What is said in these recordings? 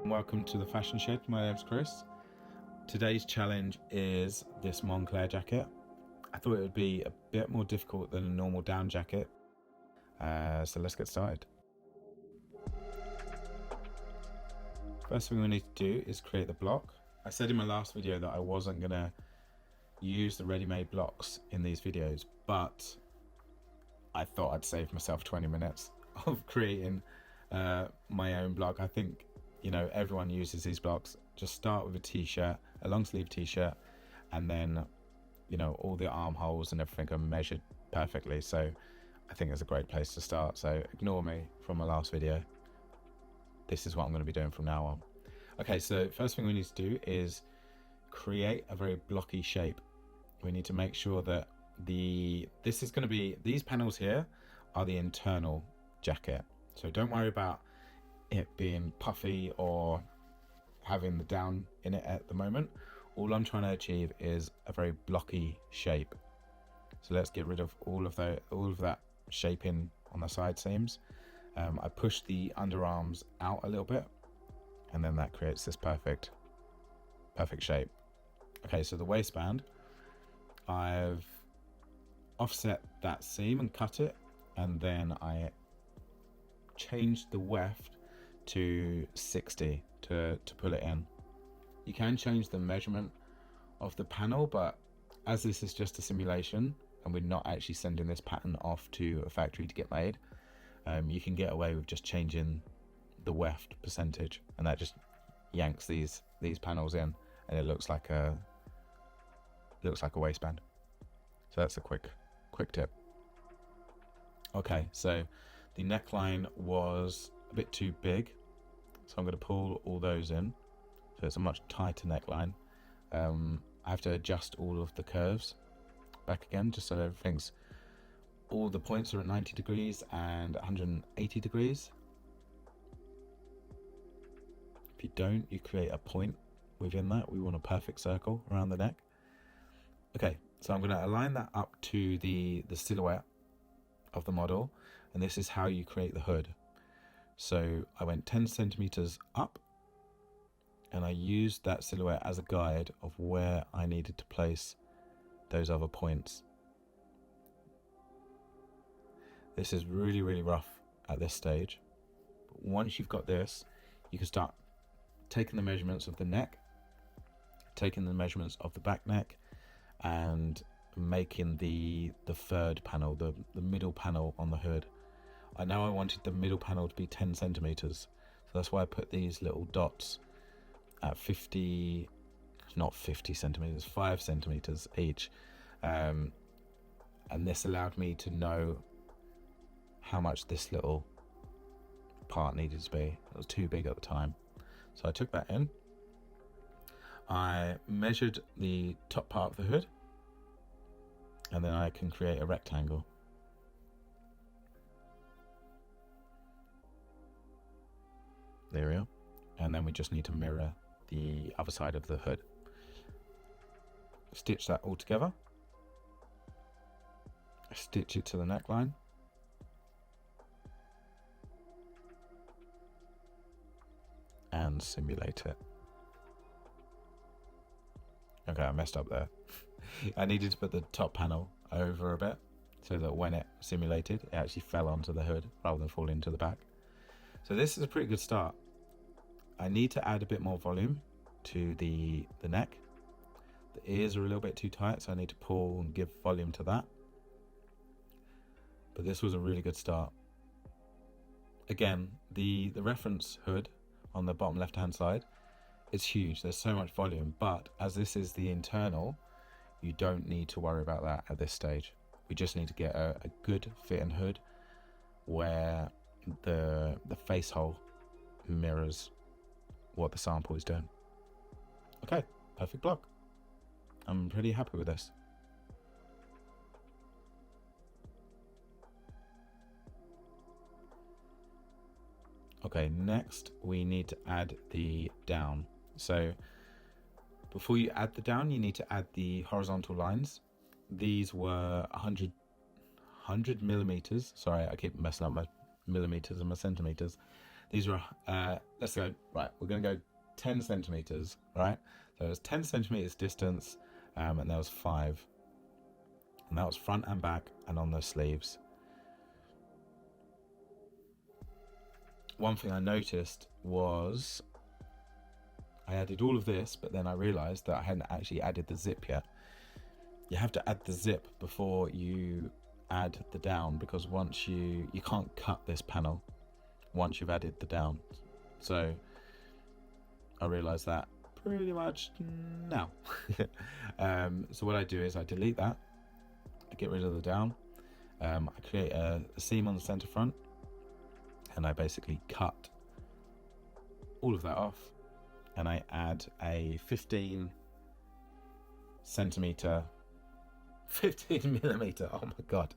Welcome to the Fashion Shed. My name's Chris. Today's challenge is this Moncler jacket. I thought it would be a bit more difficult than a normal down jacket. So let's get started. First thing we need to do is create the block. I said in my last video that I wasn't gonna use the ready-made blocks in these videos, but I thought I'd save myself 20 minutes of creating my own block. I think, you know, everyone uses these blocks. Just start with a t-shirt, a long sleeve t-shirt, and then, you know, all the armholes and everything are measured perfectly. So I think it's a great place to start. So ignore me from my last video. This is what I'm going to be doing from now on. Okay, so first thing we need to do is create a very blocky shape. We need to make sure that this is going to be, these panels here are the internal jacket. So don't worry about it being puffy or having the down in it at the moment. All I'm trying to achieve is a very blocky shape. So let's get rid of all of that shaping on the side seams. I push the underarms out a little bit, and then that creates this perfect shape. Okay, so the waistband, I've offset that seam and cut it, and then I changed the weft to 60 to pull it in. You can change the measurement of the panel, but as this is just a simulation and we're not actually sending this pattern off to a factory to get made, you can get away with just changing the weft percentage, and that just yanks these panels in, and it looks like a waistband. So that's a quick tip. Okay, so the neckline was a bit too big, so I'm going to pull all those in, so it's a much tighter neckline. I have to adjust all of the curves back again, just so all the points are at 90 degrees and 180 degrees. If you don't, you create a point within that. We want a perfect circle around the neck. Okay, so I'm going to align that up to the silhouette of the model, and this is how you create the hood. So I went 10 centimeters up, and I used that silhouette as a guide of where I needed to place those other points. This is really, really rough at this stage, but once you've got this, you can start taking the measurements of the neck, taking the measurements of the back neck, and making the third panel, the middle panel on the hood. I know I wanted the middle panel to be 10 centimeters, so that's why I put these little dots at 5 centimeters each, and this allowed me to know how much this little part needed to be. It was too big at the time, so I took that in. I measured the top part of the hood, and then I can create a rectangle. There we are. And then we just need to mirror the other side of the hood. Stitch that all together. Stitch it to the neckline. And simulate it. Okay, I messed up there. I needed to put the top panel over a bit so that when it simulated, it actually fell onto the hood rather than fall into the back. So this is a pretty good start. I need to add a bit more volume to the neck. The ears are a little bit too tight, so I need to pull and give volume to that. But this was a really good start. Again, the reference hood on the bottom left hand side, it's huge. There's so much volume, but as this is the internal, you don't need to worry about that at this stage. We just need to get a good fitting hood where the face hole mirrors what the sample is doing. Okay, perfect block. I'm pretty happy with this. Okay, next we need to add the down. So before you add the down, you need to add the horizontal lines. These were 100 millimeters. Sorry, I keep messing up my millimeters and my centimeters. These are, let's go, right, we're going to go 10 centimeters, right? So it was 10 centimeters distance, and there was 5. And that was front and back and on the sleeves. One thing I noticed was I added all of this, but then I realized that I hadn't actually added the zip yet. You have to add the zip before you add the down, because once you can't cut this panel once you've added the down. So I realized that pretty much now. So what I do is I delete that, I get rid of the down, I create a seam on the center front, and I basically cut all of that off, and I add a 15 millimeter, oh my god,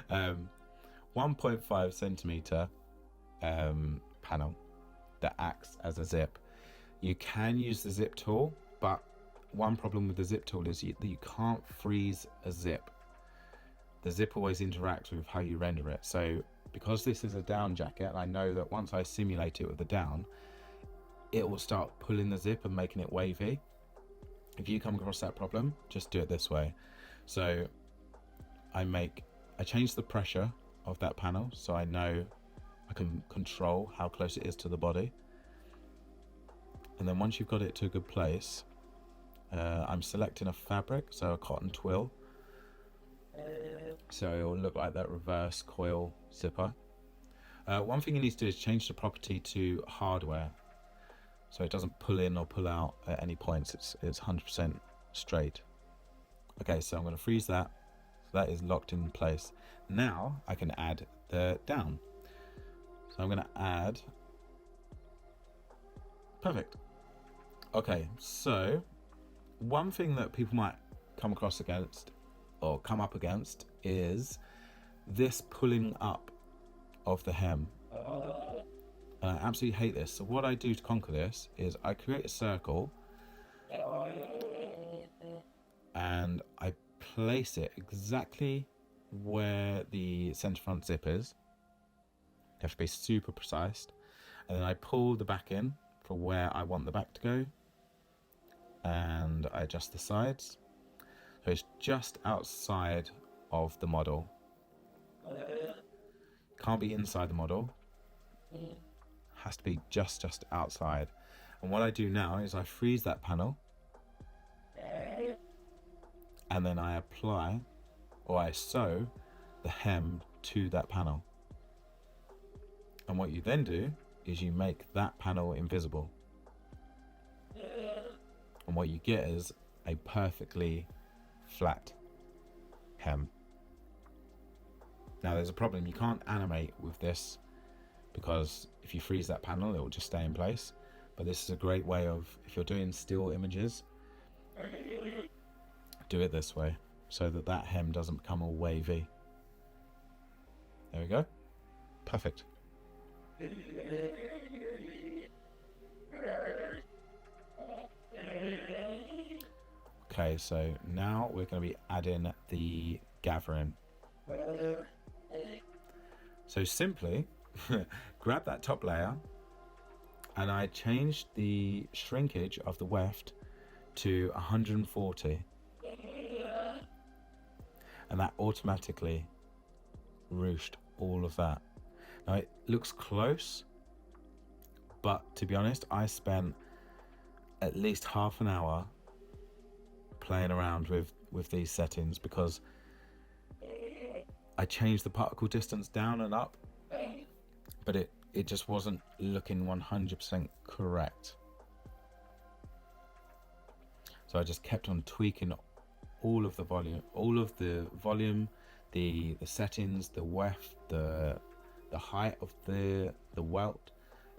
1.5 centimeter panel that acts as a zip. You can use the zip tool, but one problem with the zip tool is you can't freeze a zip. The zip always interacts with how you render it. So because this is a down jacket, I know that once I simulate it with the down, it will start pulling the zip and making it wavy. If you come across that problem, just do it this way. So I change the pressure of that panel so I know I can control how close it is to the body. And then once you've got it to a good place, I'm selecting a fabric, so a cotton twill. So it will look like that reverse coil zipper. One thing you need to do is change the property to hardware, so it doesn't pull in or pull out at any points. It's 100% straight. Okay, so I'm going to freeze that. So that is locked in place. Now I can add the down. So I'm going to add. Perfect. Okay, so one thing that people might come up against is this pulling up of the hem. I absolutely hate this. So what I do to conquer this is I create a circle and I place it exactly where the center front zip is. You have to be super precise. And then I pull the back in for where I want the back to go, and I adjust the sides. So it's just outside of the model. Can't be inside the model. Has to be just outside. And what I do now is I freeze that panel, and then I apply, or I sew the hem to that panel. And what you then do is you make that panel invisible. And what you get is a perfectly flat hem. Now there's a problem, you can't animate with this, because if you freeze that panel it will just stay in place. But this is a great way of, if you're doing still images, do it this way so that hem doesn't become all wavy. There we go. Perfect. Okay, so now we're going to be adding the gathering. So simply grab that top layer, and I changed the shrinkage of the weft to 140, and that automatically ruched all of that. Now it looks close, but to be honest, I spent at least half an hour playing around with these settings, because I changed the particle distance down and up, but it just wasn't looking 100% correct. So I just kept on tweaking all of the volume, the settings, the weft, the height of the welt.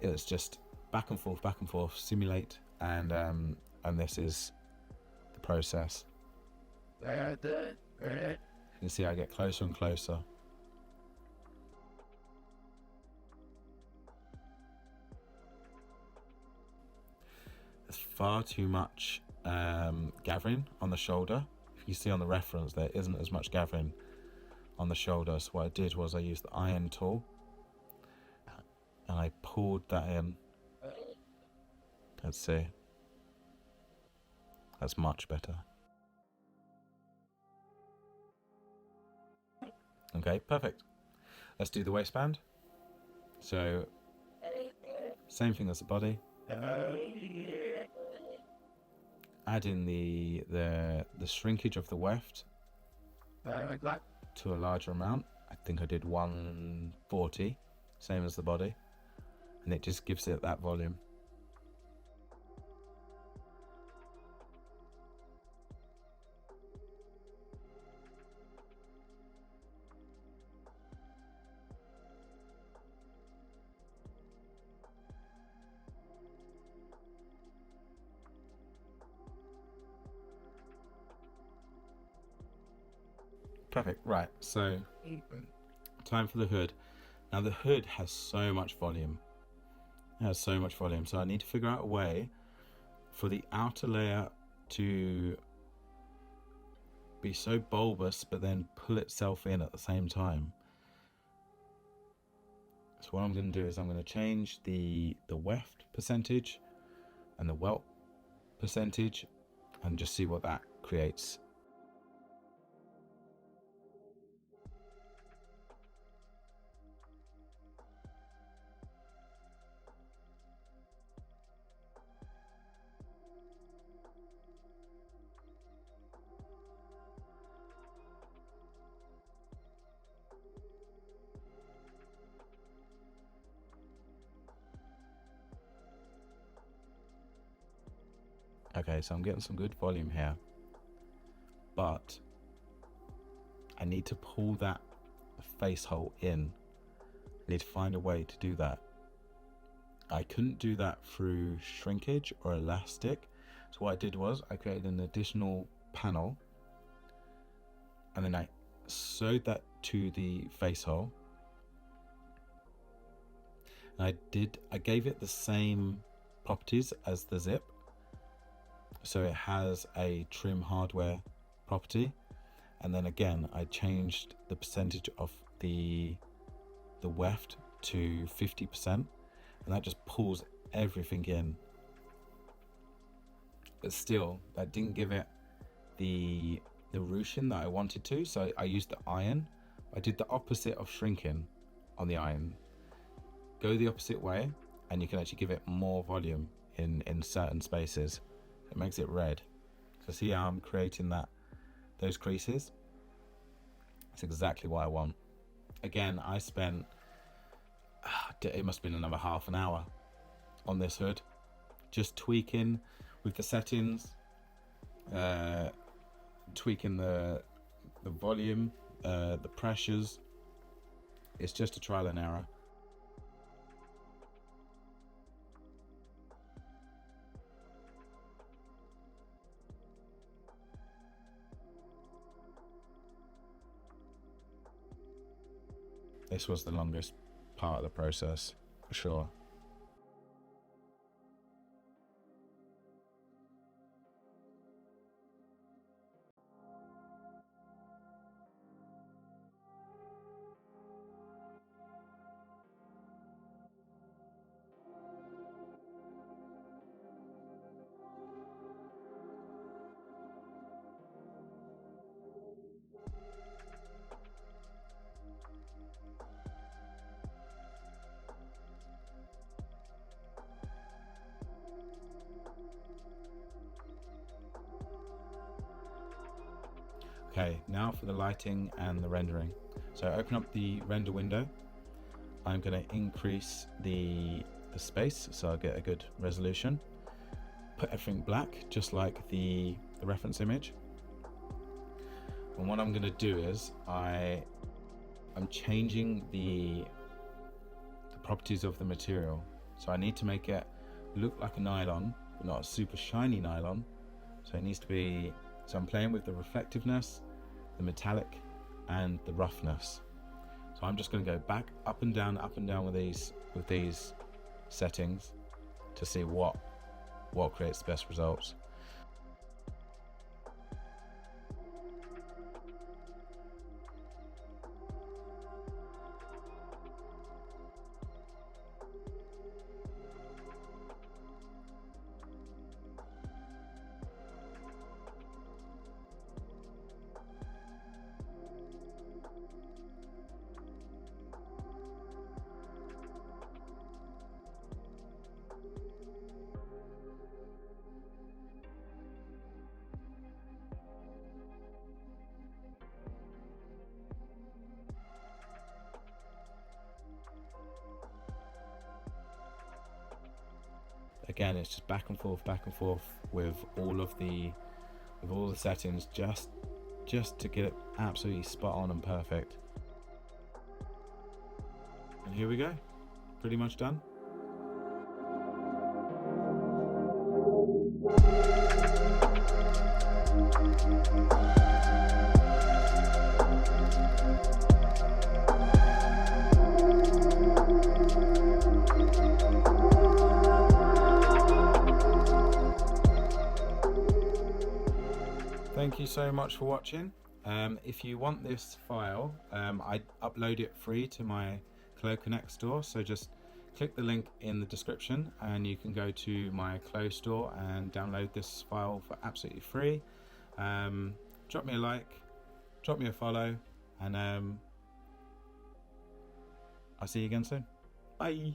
It was just back and forth, simulate, and this is the process. You can see I get closer and closer. There's far too much gathering on the shoulder. If you see on the reference, there isn't as much gathering on the shoulder. So what I did was I used the iron tool, and I pulled that in. Let's see. That's much better. Okay, perfect. Let's do the waistband. So, same thing as the body. Add in the shrinkage of the weft to a larger amount. I think I did 140, same as the body, and it just gives it that volume. Perfect. Right, so time for the hood. Now the hood has so much volume. It has so much volume, so I need to figure out a way for the outer layer to be so bulbous but then pull itself in at the same time. So what I'm going to do is I'm going to change the weft percentage and the welt percentage and just see what that creates. Okay, so I'm getting some good volume here, but I need to pull that face hole in. I need to find a way to do that. I couldn't do that through shrinkage or elastic, so what I did was I created an additional panel and then I sewed that to the face hole. And I gave it the same properties as the zip. So it has a trim hardware property, and then again I changed the percentage of the weft to 50%, and that just pulls everything in. But still, that didn't give it the ruching that I wanted to, so I used the iron. I did the opposite of shrinking on the iron. Go the opposite way and you can actually give it more volume in certain spaces. It makes it red. So see how I'm creating those creases? That's exactly what I want. Again, I spent, it must have been another half an hour on this hood, just tweaking with the settings, tweaking the volume, the pressures. It's just a trial and error. This was the longest part of the process, for sure. Okay, now for the lighting and the rendering. So open up the render window. I'm going to increase the space so I'll get a good resolution. Put everything black, just like the reference image. And what I'm going to do is I'm changing the properties of the material. So I need to make it look like a nylon, but not a super shiny nylon. So it needs to be, so I'm playing with the reflectiveness, the metallic, and the roughness. So I'm just going to go back up and down with these settings to see what creates the best results. again, it's just back and forth with all the settings, just to get it absolutely spot on and perfect. And here we go, pretty much done. Thank you so much for watching. If you want this file, I upload it free to my Clo3D store, so just click the link in the description and you can go to my Clo store and download this file for absolutely free. Drop me a like, drop me a follow, and I'll see you again soon. Bye.